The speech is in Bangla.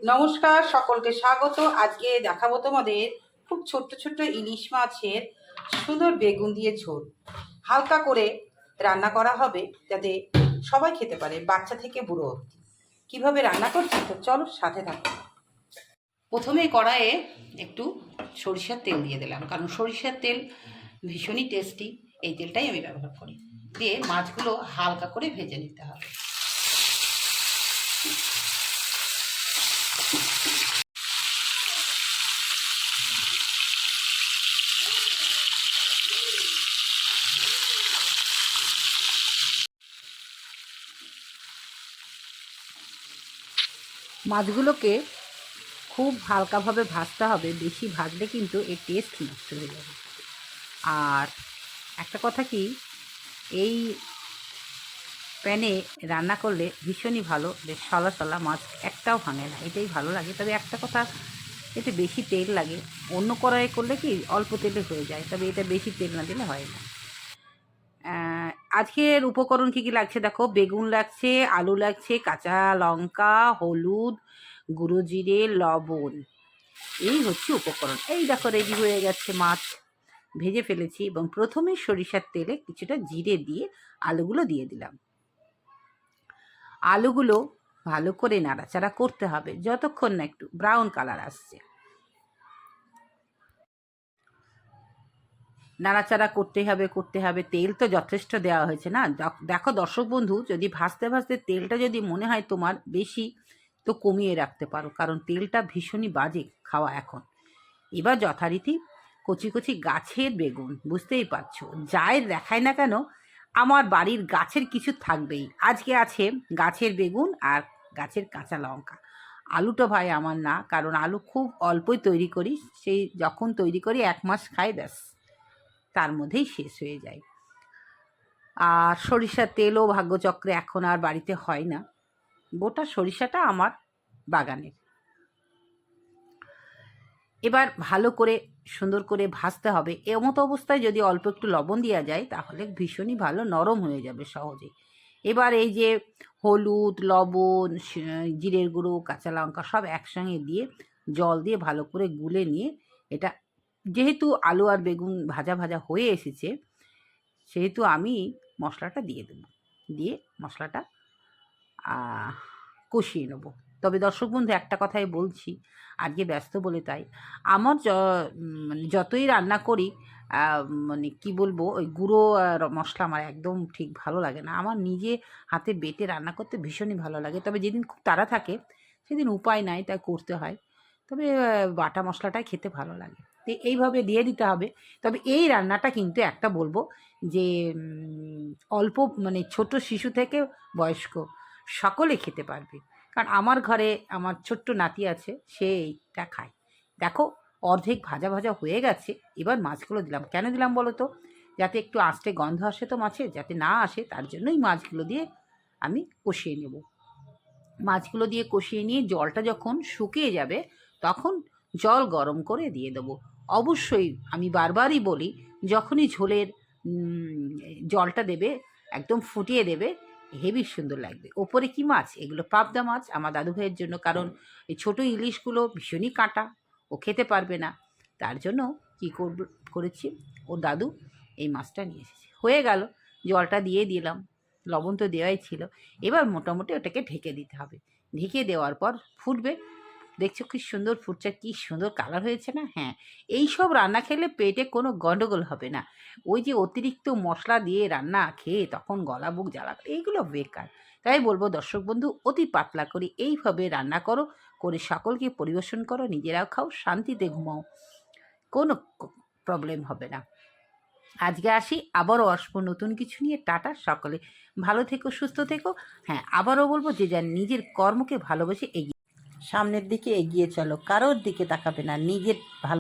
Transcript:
নমস্কার, সকলকে স্বাগত। আজকে দেখাবো তোমাদের খুব ছোট্ট ছোট্ট ইলিশ মাছের সুন্দর বেগুন দিয়ে ঝোল। হালকা করে রান্না করা হবে যাতে সবাই খেতে পারে, বাচ্চা থেকে বুড়ো অবধি। কীভাবে রান্না করছি তো চলো সাথে থাকো। প্রথমে কড়াইয়ে একটু সরিষার তেল দিয়ে দিলাম, কারণ সরিষার তেল ভীষণই টেস্টি। এই তেলটাই আমি ব্যবহার করি। দিয়ে মাছগুলো হালকা করে ভেজে নিতে হবে। মাছগুলোকে খুব হালকাভাবে ভাজতে হবে, বেশি ভাজলে কিন্তু এর টেস্ট নষ্ট হয়ে যাবে। আর একটা কথা কি, এই প্যানে রান্না করলে ভীষণই ভালো, বেশ সলা সলা, মাছ একটাও ভাঙে না, এটাই ভালো লাগে। তবে একটা কথা, এতে বেশি তেল লাগে। অন্য কড়াইয়ে করলে কি অল্প তেলে হয়ে যায়, তবে এটা বেশি তেল না দিলে হয় না। আজকের উপকরণ কী কী লাগছে দেখো। বেগুন লাগছে, আলু লাগছে, কাঁচা লঙ্কা, হলুদ, গুঁড়ো জিরে, লবণ, এই হচ্ছে উপকরণ। এই দেখো রেডি হয়ে গেছে মাছ, ভেজে ফেলেছি। এবং প্রথমে সরিষার তেলে কিছুটা জিরে দিয়ে আলুগুলো দিয়ে দিলাম। আলুগুলো ভালো করে নাড়াচাড়া করতে হবে যতক্ষণ না একটু ব্রাউন কালার আসছে। নাড়াচাড়া করতে হবে। তেল তো যথেষ্ট দেওয়া হয়েছে না। দেখো দর্শক বন্ধু, যদি ভাজতে ভাজতে তেলটা যদি মনে হয় তোমার বেশি, তো কমিয়ে রাখতে পারো, কারণ তেলটা ভীষণই বাজে খাওয়া এখন। এবার যথারীতি কচি কচি গাছের বেগুন, বুঝতেই পারছো, যাই দেখায় না কেন আমার বাড়ির গাছের কিছু থাকবেই। আজকে আছে গাছের বেগুন আর গাছের কাঁচা লঙ্কা। আলুটা ভাই আমার না, কারণ আলু খুব অল্পই তৈরি করি। সেই যখন তৈরি করি 1 মাস খাই, ব্যাস তার মধ্যেই শেষ হয়ে যায়। আর সরিষার তেলও ভাগ্যচক্রে এখন আর বাড়িতে হয় না। গোটা সরিষাটা আমার বাগানের। এবার ভালো করে সুন্দর করে ভাজতে হবে। এমতো অবস্থায় যদি অল্প একটু লবণ দেওয়া যায় তাহলে ভীষণই ভালো নরম হয়ে যাবে সহজেই। এবার এই যে হলুদ, লবণ, জিরের গুঁড়ো, কাঁচা লঙ্কা সব একসঙ্গে দিয়ে জল দিয়ে ভালো করে গুলে নিয়ে, এটা যেহেতু আলু আর বেগুন ভাজা ভাজা হয়ে এসেছে, সেহেতু আমি মশলাটা দিয়ে দেব। দিয়ে মশলাটা কষিয়ে নেব। তবে দর্শক বন্ধু, একটা কথাই বলছি, আজকে ব্যস্ত বলে তাই আমার মানে যতই রান্না করি, মানে কি বলবো, ওই গুঁড়ো মশলা আমার একদম ঠিক ভালো লাগে না। আমার নিজে হাতে বেটে রান্না করতে ভীষণই ভালো লাগে। তবে যেদিন খুব তাড়া থাকে সেদিন উপায় নাই, তাই করতে হয়। তবে বাটা মশলাটাই খেতে ভালো লাগে। তো এইভাবে দিয়ে দিতে হবে। তবে এই রান্নাটা কিন্তু একটা বলবো যে অল্প, মানে ছোট শিশু থেকে বয়স্ক সকলে খেতে পারবে। কারণ আমার ঘরে আমার ছোট্ট নাতি আছে, সে এইটা খায়। দেখো অর্ধেক ভাজা ভাজা হয়ে গেছে। এবার মাছগুলো দিলাম। কেন দিলাম বলো তো? যাতে একটু আঁচটে গন্ধ আসে তো মাছের, যাতে না আসে তার জন্যই মাছগুলো দিয়ে আমি কষিয়ে নেব। মাছগুলো দিয়ে কষিয়ে নিয়ে জলটা যখন শুকিয়ে যাবে তখন জল গরম করে দিয়ে দেবো। অবশ্যই আমি বারবারই বলি, যখনই ঝোলের জলটা দেবে একদম ফুটিয়ে দেবে, হেবি সুন্দর লাগবে। ওপরে কি মাছ? এগুলো পাবদা মাছ আমার দাদু ভাইয়ের জন্য, কারণ এই ছোটো ইলিশগুলো ভীষণই কাঁটা, ও খেতে পারবে না। তার জন্য কী করেছি, ওর দাদু এই মাছটা নিয়ে এসেছে। হয়ে গেল, জলটা দিয়ে দিলাম, লবণ তো দেওয়াই ছিল। এবার মোটামুটি ওটাকে ঢেকে দিতে হবে। ঢেকে দেওয়ার পর ফুটবে। দেখছো কি সুন্দর ফুটছে, কি সুন্দর কালার হয়েছে না? হ্যাঁ, এই সব রান্না খেলে পেটে কোনো গণ্ডগোল হবে না। ওই যে অতিরিক্ত মশলা দিয়ে রান্না খেয়ে তখন গলা বুক জ্বালা, এইগুলো বেকার। তাই বলবো দর্শক বন্ধু, অতি পাতলা করে এইভাবে রান্না করো, করে সকলকে পরিবেশন করো, নিজেরাও খাও, শান্তিতে ঘুমাও, কোনো প্রবলেম হবে না। আজকে আসি, আবারও আসবো নতুন কিছু নিয়ে। টাটা, সকলে ভালো থেকো, সুস্থ থেকো। হ্যাঁ, আবারও বলবো যে যার নিজের কর্মকে ভালোবেসে সামনের দিকে এগিয়ে চলো, কারোর দিকে তাকাবে না, নিজের ভালো